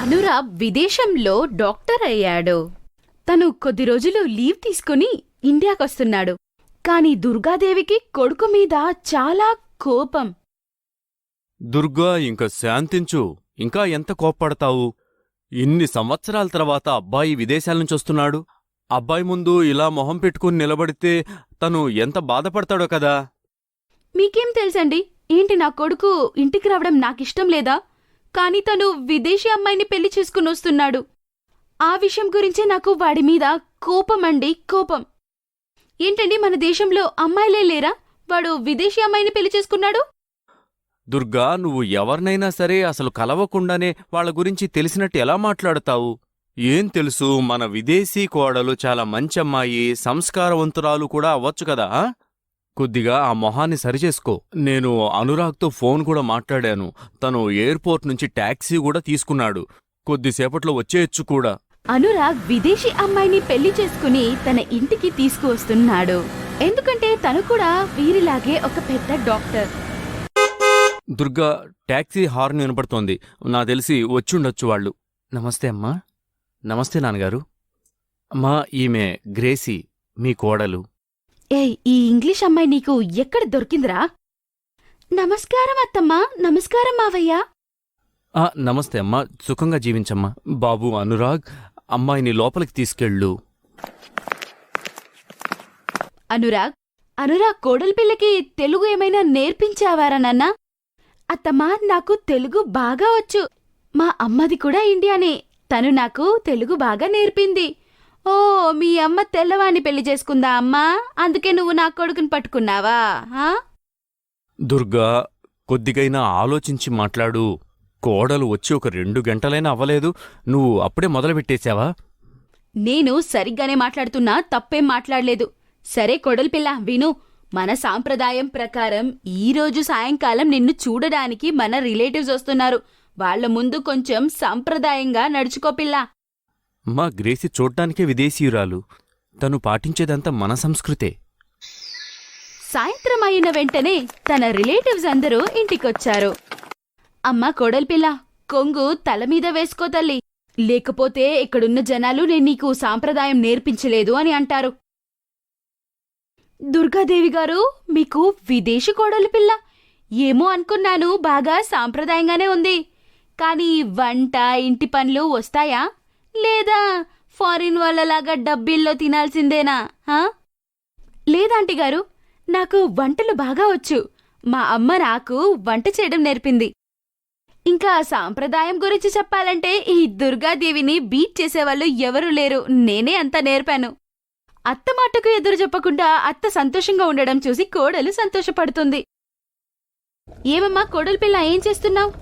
అనురాగ్ విదేశంలో డాక్టర్ అయ్యాడు. తను కొద్ది రోజులు లీవ్ తీసుకుని ఇండియాకొస్తున్నాడు. కాని దుర్గాదేవికి కొడుకు మీద చాలా కోపం. దుర్గా, ఇంక శాంతించు. ఇంకా ఎంత కోప్పడతావు? ఇన్ని సంవత్సరాల తర్వాత అబ్బాయి విదేశాల నుంచొస్తున్నాడు. అబ్బాయి ముందు ఇలా మొహం పెట్టుకుని నిలబడితే తను ఎంత బాధపడతాడో కదా. మీకేం తెలుసండి? ఏంటి, నా కొడుకు ఇంటికి రావడం నాకిష్టం లేదా? కాని తను విదేశీ అమ్మాయిని పెళ్లి చేసుకుని వస్తున్నాడు. ఆ విషయం గురించే నాకు వాడి మీద కోపమండి, కోపం. ఏంటండి, మన దేశంలో అమ్మాయిలే లేరా? వాడు విదేశీ అమ్మాయిని పెళ్లి చేసుకున్నాడు. దుర్గా, నువ్వు ఎవరినైనా సరే అసలు కలవకుండానే వాళ్ల గురించి తెలిసినట్టు ఎలా మాట్లాడతావు? ఏం తెలుసు, మన విదేశీ కోడలు చాలా మంచమ్మాయి, సంస్కారవంతురాలు కూడా అవ్వచ్చు కదా. కొద్దిగా ఆ మొహాన్ని సరిచేసుకో. నేను అనురాగ్తో ఫోన్ కూడా మాట్లాడాను. తను ఎయిర్పోర్ట్ నుంచి టాక్సీ కూడా తీసుకున్నాడు. కొద్దిసేపట్లో వచ్చేయచ్చు కూడా. అనురాగ్ విదేశీ అమ్మాయిని పెళ్లి చేసుకుని తన ఇంటికి తీసుకువస్తున్నాడు. ఎందుకంటే తను కూడా వీరిలాగే ఒక పెద్ద డాక్టర్. దుర్గా, టాక్సీ హార్న్ వినపడుతోంది. నా తెలిసి వచ్చుండొచ్చు వాళ్ళు. నమస్తే అమ్మా. నమస్తే నాన్నగారు. అమ్మా, ఈమె గ్రేసీ, మీ కోడలు. ఈ ఇంగ్లీష్ అమ్మాయి నీకు ఎక్కడ దొరికిందిరా? నమస్కారం అత్తమ్మా. నమస్కారం మావయ్యా. నమస్తే అమ్మా. సుఖంగా జీవించమ్మా. బాబు అనురాగ్, అమ్మాయిని లోపలికి తీసుకెళ్ళు. అనురాగ్ కోడలి పిల్లకి తెలుగు ఏమైనా నేర్పించావారా నాన్నా? అత్తమ్మా, నాకు తెలుగు బాగా వచ్చు. మా అమ్మది కూడా ఇండియానే. తను నాకు తెలుగు బాగా నేర్పింది. ఓ, మీ అమ్మ తెల్లవాణ్ణి పెళ్లి చేసుకుందా అమ్మా? అందుకే నువ్వు నా కొడుకుని పట్టుకున్నావా? దుర్గా, కొద్దిగైనా ఆలోచించి మాట్లాడు. కోడలు వచ్చి ఒక 2 గంటలైనా అవ్వలేదు, నువ్వు అప్పుడే మొదలుపెట్టేశావా? నేను సరిగ్గానే మాట్లాడుతున్నా, తప్పేం మాట్లాడలేదు. సరే కోడలి పిల్ల, విను. మన సాంప్రదాయం ప్రకారం ఈరోజు సాయంకాలం నిన్ను చూడడానికి మన రిలేటివ్స్ వస్తున్నారు. వాళ్ల ముందు కొంచెం సాంప్రదాయంగా నడుచుకో పిల్ల. మా గ్రేసి చూడ్డానికే విదేశీయురాలు. తను పాటించేదంతా మన సంస్కృతే. సాయంత్రం అయిన వెంటనే తన రిలేటివ్స్ అందరూ ఇంటికొచ్చారు. అమ్మా కోడల్పిల్ల, కొంగు తలమీద వేసుకో తల్లి. లేకపోతే ఇక్కడున్న జనాలు నేను నీకు సాంప్రదాయం నేర్పించలేదు అని అంటారు. దుర్గాదేవి గారు, మీకు విదేశీ కోడలి పిల్ల ఏమో అనుకున్నాను. బాగా సాంప్రదాయంగానే ఉంది. కాని వంట, ఇంటి పనులు వస్తాయా? లేదా ఫారిన్ వాళ్ళలాగా డబ్బీల్లో తినాల్సిందేనా? లేదాంటీ గారు, నాకు వంటలు బాగా వచ్చు. మా అమ్మ నాకు వంట చేయడం నేర్పింది. ఇంకా సాంప్రదాయం గురించి చెప్పాలంటే ఈ దుర్గాదేవిని బీట్ చేసేవాళ్ళు ఎవరూ లేరు. నేనే అంతా నేర్పాను. అత్త మాటకు ఎదురు చెప్పకుండా అత్త సంతోషంగా ఉండడం చూసి కోడలు సంతోషపడుతుంది. ఏమమ్మా కోడలి పిల్ల, ఏం చేస్తున్నావు?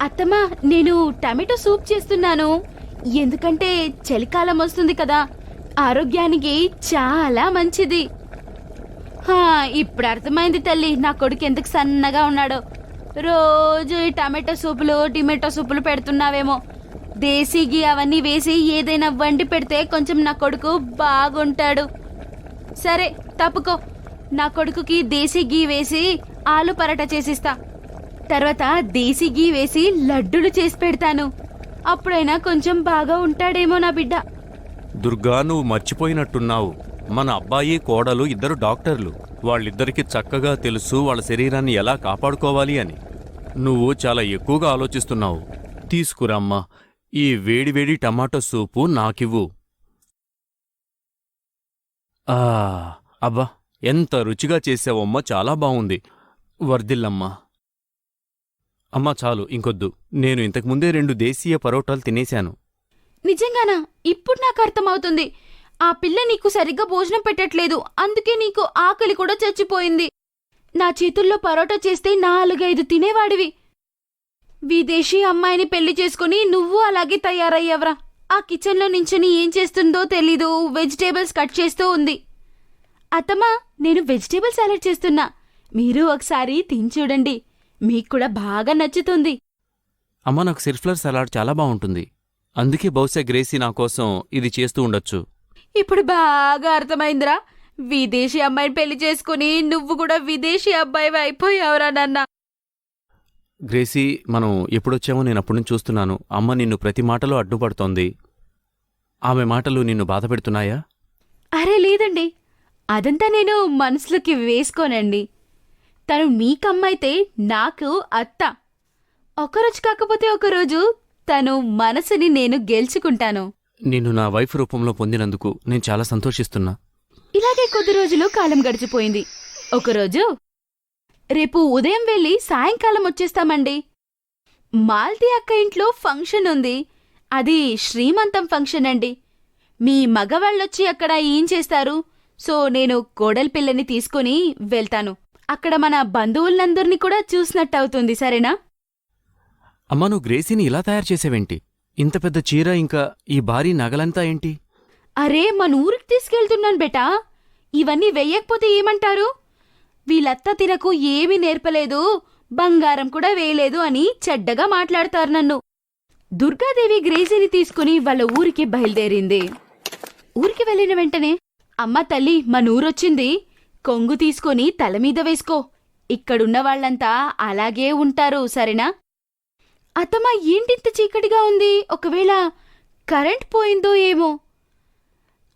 అత్తమ్మా, నేను టమాటో సూప్ చేస్తున్నాను. ఎందుకంటే చలికాలం వస్తుంది కదా, ఆరోగ్యానికి చాలా మంచిది. ఇప్పుడు అర్థమైంది తల్లి, నా కొడుకు ఎందుకు సన్నగా ఉన్నాడో. రోజు ఈ టమాటో సూపులు పెడుతున్నావేమో. దేశీ గీ అవన్నీ వేసి ఏదైనా వండి పెడితే కొంచెం నా కొడుకు బాగుంటాడు. సరే తప్పుకో, నా కొడుకుకి దేశీ గీ వేసి ఆలు పరాటా చేసిస్తా. తర్వాత దేశీ గీ వేసి లడ్డూలు చేసి పెడతాను. అప్పుడైనా కొంచెం బాగా ఉంటాడేమో నా బిడ్డ. దుర్గా, నువ్వు మర్చిపోయినట్టున్నావు. మన అబ్బాయి కోడలు ఇద్దరు డాక్టర్లు. వాళ్ళిద్దరికీ చక్కగా తెలుసు వాళ్ళ శరీరాన్ని ఎలా కాపాడుకోవాలి అని. నువ్వు చాలా ఎక్కువగా ఆలోచిస్తున్నావు. తీసుకురమ్మా, ఈ వేడివేడి టమాటో సూపు నాకివ్వు. అబ్బా, ఎంత రుచిగా చేసావమ్మా, చాలా బావుంది. వర్ధిల్లమ్మా. అమ్మా చాలు, ఇంకొద్దు. నేను ఇంతకుముందే 2 దేశీయ పరోటాలు తినేశాను. నిజంగానా? ఇప్పుడు నాకు అర్థమవుతుంది. ఆ పిల్ల నీకు సరిగ్గా భోజనం పెట్టట్లేదు, అందుకే నీకు ఆకలి కూడా చచ్చిపోయింది. నా చేతుల్లో పరోటా చేస్తే 4-5 తినేవాడివి. విదేశీ అమ్మాయిని పెళ్లి చేసుకుని నువ్వు అలాగే తయారయ్యావరా. ఆ కిచెన్లో నించుని ఏం చేస్తుందో తెలీదు, వెజిటేబుల్స్ కట్ చేస్తూ ఉంది. అత్తమ్మా, నేను వెజిటేబుల్ సాలెడ్ చేస్తున్నా. మీరు ఒకసారి తిని చూడండి, మీకు కూడా బాగా నచ్చుతుంది. అమ్మా, నాకు సిర్ఫ్లర్ సలాడ్ చాలా బాగుంటుంది. అందుకే బహుశా గ్రేసీ నా కోసం ఇది చేస్తూ ఉండొచ్చు. ఇప్పుడు బాగా అర్థమైందిరా. విదేశీ అమ్మాయిని పెళ్లి చేసుకుని నువ్వు కూడా విదేశీ అబ్బాయి అయిపోయావురా నాన్న. గ్రేసీ, మనం ఎప్పుడొచ్చామో నేను అప్పటి నుంచి చూస్తున్నాను. అమ్మ నిన్ను ప్రతి మాటలో అడ్డుపడుతోంది. ఆమె మాటలు నిన్ను బాధపెడుతున్నాయా? అరే లేదండి, అదంతా నేను మనసులోకి వేసుకోనండి. తను మీకమ్మైతే నాకు అత్త. ఒకరోజు కాకపోతే ఒకరోజు తను మనసుని నేను గెలుచుకుంటాను. నిన్ను నా వైఫ్ రూపంలో పొందినందుకు నేను చాలా సంతోషిస్తున్నా. ఇలాగే కొద్ది రోజులు కాలం గడిచిపోయింది. ఒకరోజు, రేపు ఉదయం వెళ్ళి సాయంకాలం వచ్చేస్తామండి. మాల్తీ అక్క ఇంట్లో ఫంక్షన్ ఉంది. అది శ్రీమంతం ఫంక్షన్ అండి. మీ మగవాళ్ళొచ్చి అక్కడ ఏం చేస్తారు? సో నేను కోడలి పిల్లని తీసుకుని వెళ్తాను. అక్కడ మన బంధువులందరినీ కూడా చూసినట్టవుతుంది, సరేనా? అమ్మా, నువ్వు గ్రేసీని ఇలా తయారు చేసేవేంటి? ఇంత పెద్ద చీర, ఇంకా ఈ భారీ నగలంతా ఏంటి? అరే, మన ఊరికి తీసుకెళ్తున్నాను బేటా. ఇవన్నీ వెయ్యకపోతే ఏమంటారు? వీళ్ళత్త తినకు ఏమీ నేర్పలేదు, బంగారం కూడా వేయలేదు అని చెడ్డగా మాట్లాడతారు నన్ను. దుర్గాదేవి గ్రేసీని తీసుకుని వాళ్ళ ఊరికి బయలుదేరింది. ఊరికి వెళ్ళిన వెంటనే, అమ్మ తల్లి, మనూరొచ్చింది, కొంగు తీసుకొని తలమీద వేసుకో. ఇక్కడున్న వాళ్ళంతా అలాగే ఉంటారు, సరేనా? అత్తమ్మ, ఏంటింత చీకటిగా ఉంది? ఒకవేళ కరెంట్ పోయిందో ఏమో.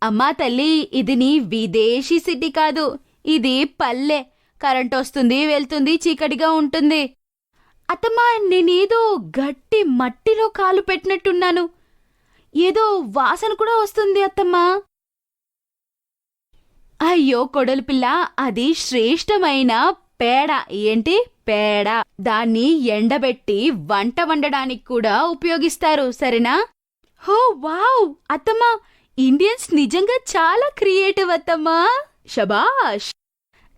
అమ్మా తల్లి, ఇది నీ విదేశీ సిటీ కాదు, ఇది పల్లె. కరెంట్ వస్తుంది, వెళ్తుంది, చీకటిగా ఉంటుంది. అత్తమ్మా, నేనేదో గట్టి మట్టిలో కాలు పెట్టినట్టున్నాను. ఏదో వాసన కూడా వస్తుంది అత్తమ్మా. అయ్యో కొడలు పిల్ల, అది శ్రేష్టమైన పేడ. ఏంటి పేడ? దాన్ని ఎండబెట్టి వంట వండడానికి కూడా ఉపయోగిస్తారు, సరేనా? హో వావ్ అత్తమ్మా, ఇండియన్స్ నిజంగా చాలా క్రియేటివ్ అత్తమ్మా. శబాష్.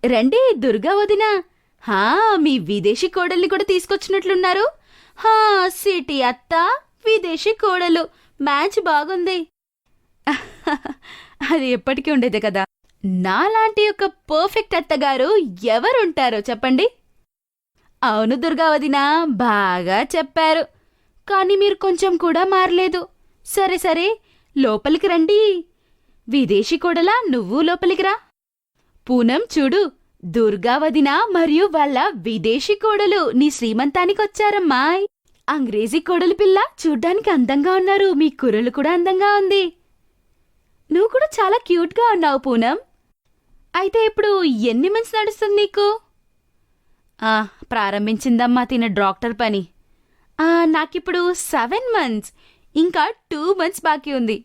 రండి దుర్గా వదిన. హా, మీ విదేశీ కోడల్ని కూడా తీసుకొచ్చినట్లున్నారు. హా, సిటీ అత్త, విదేశీ కోడలు, మ్యాచ్ బాగుంది. అది ఎప్పటికీ ఉండేదే కదా. నాలాంటి ఒక పర్ఫెక్ట్ అత్తగారు ఎవరుంటారో చెప్పండి. అవును దుర్గా వదిన, బాగా చెప్పారు. కానీ మీరు కొంచెం కూడా మారలేదు. సరే సరే, లోపలికి రండి. విదేశీ కోడలా, నువ్వు లోపలికి రా. పూనం చూడు, దుర్గా వదిన మరియు వాళ్ళ విదేశీ కోడలు నీ శ్రీమంతానికొచ్చారమ్మా. అంగ్రేజీ కోడలు పిల్ల, చూడ్డానికి అందంగా ఉన్నారు. మీ కుర్రలు కూడా అందంగా ఉంది. నువ్వు కూడా చాలా క్యూట్గా ఉన్నావు పూనం. అయితే ఇప్పుడు ఎన్ని మంత్స్ నడుస్తుంది నీకు? ప్రారంభించిందమ్మా తిన డాక్టర్ పని. నాకిప్పుడు 7 months, ఇంకా 2 months బాకీ ఉంది.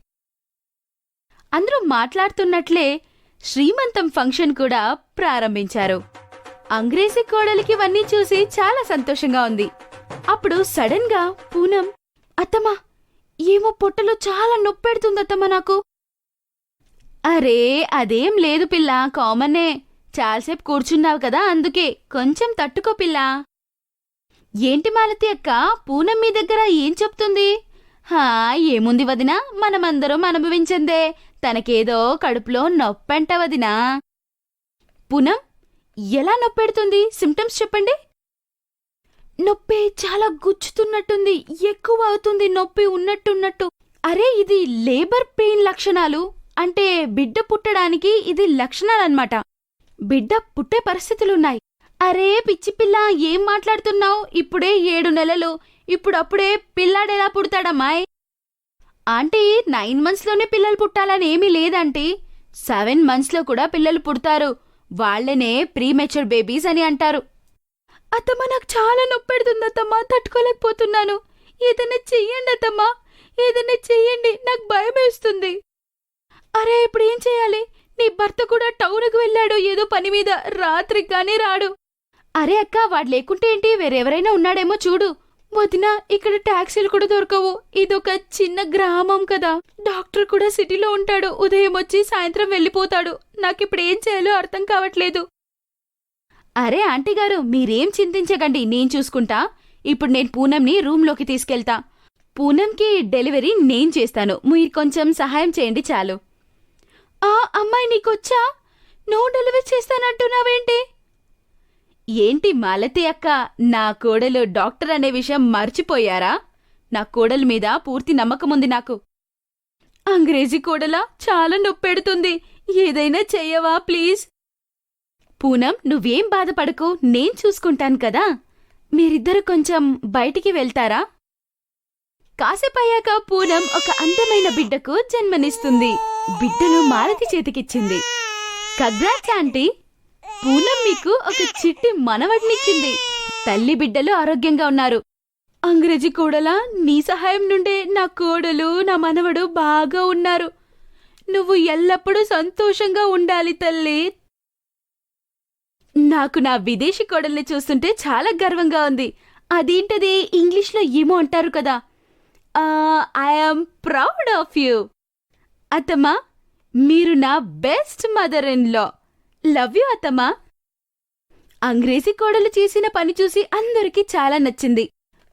అందరూ మాట్లాడుతున్నట్లే శ్రీమంతం ఫంక్షన్ కూడా ప్రారంభించారు. అంగ్రేజీ కోడలికి ఇవన్నీ చూసి చాలా సంతోషంగా ఉంది. అప్పుడు సడన్ గా పూనం, అత్తమ్మా, ఏమో పొట్టలో చాలా నొప్పెడుతుందత్తమ్మా నాకు. అరే అదేం లేదు పిల్ల, కామనే. చాలాసేపు కూర్చున్నావు కదా, అందుకే. కొంచెం తట్టుకో పిల్ల. ఏంటి మాలతి అక్క, పూనం మీ దగ్గర ఏం చెప్తుంది? ఏముంది వదినా, మనమందరం అనుభవించిందే. తనకేదో కడుపులో నొప్పంట వదినా. పూనం, ఎలా నొప్పెడుతుంది? సిమ్టమ్స్ చెప్పండి. నొప్పి చాలా గుచ్చుతున్నట్టుంది, ఎక్కువ అవుతుంది నొప్పి ఉన్నట్టున్నట్టు. అరే, ఇది లేబర్ పెయిన్ లక్షణాలు. అంటే బిడ్డ పుట్టడానికి ఇది లక్షణాలన్నమాట. బిడ్డ పుట్టే పరిస్థితులున్నాయి. అరే పిచ్చి పిల్ల, ఏం మాట్లాడుతున్నావు? ఇప్పుడే 7 నెలలు, ఇప్పుడప్పుడే పిల్లాడెలా పుడతాడమ్మాయ్? ఆంటీ, 9 monthsలోనే పిల్లలు పుట్టాలని ఏమీ లేదంటీ. 7 monthsలో కూడా పిల్లలు పుడతారు. వాళ్లనే ప్రీమెచ్యూర్ బేబీస్ అని అంటారు. అత్తమ్మా, నాకు చాలా నొప్పెడుతుంది అత్తమ్మా, తట్టుకోలేకపోతున్నాను. ఏదైనా చెయ్యండి అత్తమ్మా, ఏదైనా చెయ్యండి, నాకు భయం వేస్తుంది. అరే, ఇప్పుడు ఏం చెయ్యాలి? నీ భర్త కూడా టౌన్కు వెళ్ళాడు ఏదో పని మీద, రాత్రికి గానీ రాడు. అరే అక్క, వాడు లేకుంటే ఏంటి, వేరెవరైనా ఉన్నాడేమో చూడు. వదినా, ఇక్కడ టాక్సీలు కూడా దొరకవు. ఇదొక చిన్న గ్రామం కదా. డాక్టర్ కూడా సిటీలో ఉంటాడు. ఉదయం వచ్చి సాయంత్రం వెళ్ళిపోతాడు. నాకిప్పుడు ఏం చేయాలో అర్థం కావట్లేదు. అరే ఆంటీ గారు, మీరేం చింతించకండి, నేను చూసుకుంటా. ఇప్పుడు నేను పూనంని రూంలోకి తీసుకెళ్తా. పూనంకి డెలివరీ నేను చేస్తాను. మీరు కొంచెం సహాయం చేయండి చాలు. అమ్మాయి, నీకొచ్చా? నువ్వు డెలివరీ చేస్తానంటున్నావేంటి? ఏంటి మాలతి అక్క, నా కోడలు డాక్టర్ అనే విషయం మర్చిపోయారా? నా కోడల మీద పూర్తి నమ్మకముంది నాకు. అంగ్రేజీ కోడలా, చాలా నొప్పెడుతుంది. ఏదైనా చెయ్యవా ప్లీజ్? పూనం, నువ్వేం బాధపడకు, నేను చూసుకుంటాను కదా. మీరిద్దరు కొంచెం బయటికి వెళ్తారా? కాసేపయ్యాక పూనం ఒక అందమైన బిడ్డకు జన్మనిస్తుంది. బిడ్డను మాలతి చేతికిచ్చింది. కంగ్రాట్స్ ఆంటీ, పూనం మీకు ఒక చిట్టి మనవడినిచ్చింది. తల్లి బిడ్డలు ఆరోగ్యంగా ఉన్నారు. అంగ్రేజీ కోడలా, నీ సహాయం నుండే నా కోడలు నా మనవడు బాగా ఉన్నారు. నువ్వు ఎల్లప్పుడూ సంతోషంగా ఉండాలి తల్లి. నాకు నా విదేశీ కోడల్ని చూస్తుంటే చాలా గర్వంగా ఉంది. అదేంటది ఇంగ్లీష్లో ఏమో అంటారు కదా. I'm proud of you. అత్తమ్మా, మీరు నా best mother in law. Love you అత్తమ్మా. అంగ్రేజీ కోడలు చేసిన పని చూసి అందరికీ చాలా నచ్చింది.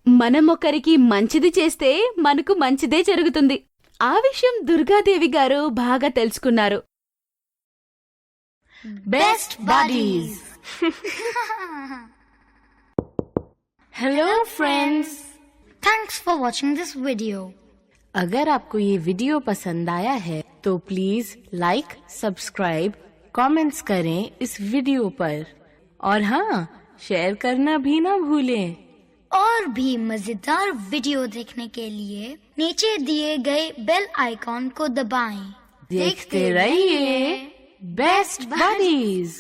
మనం ఒకరికి మంచిది చేస్తే మనకు మంచిదే జరుగుతుంది. ఆ విషయం దుర్గాదేవి గారు బాగా తెలుసుకున్నారు. Best buddies. Hello friends. Thanks for watching this video. अगर आपको ये वीडियो पसंद आया है तो प्लीज लाइक, सब्सक्राइब, कमेंट्स करें इस वीडियो पर और हाँ, शेयर करना भी ना भूलें। और भी मजेदार वीडियो देखने के लिए नीचे दिए गए बेल आइकॉन को दबाएं। देखते रहिए बेस्ट बडीज।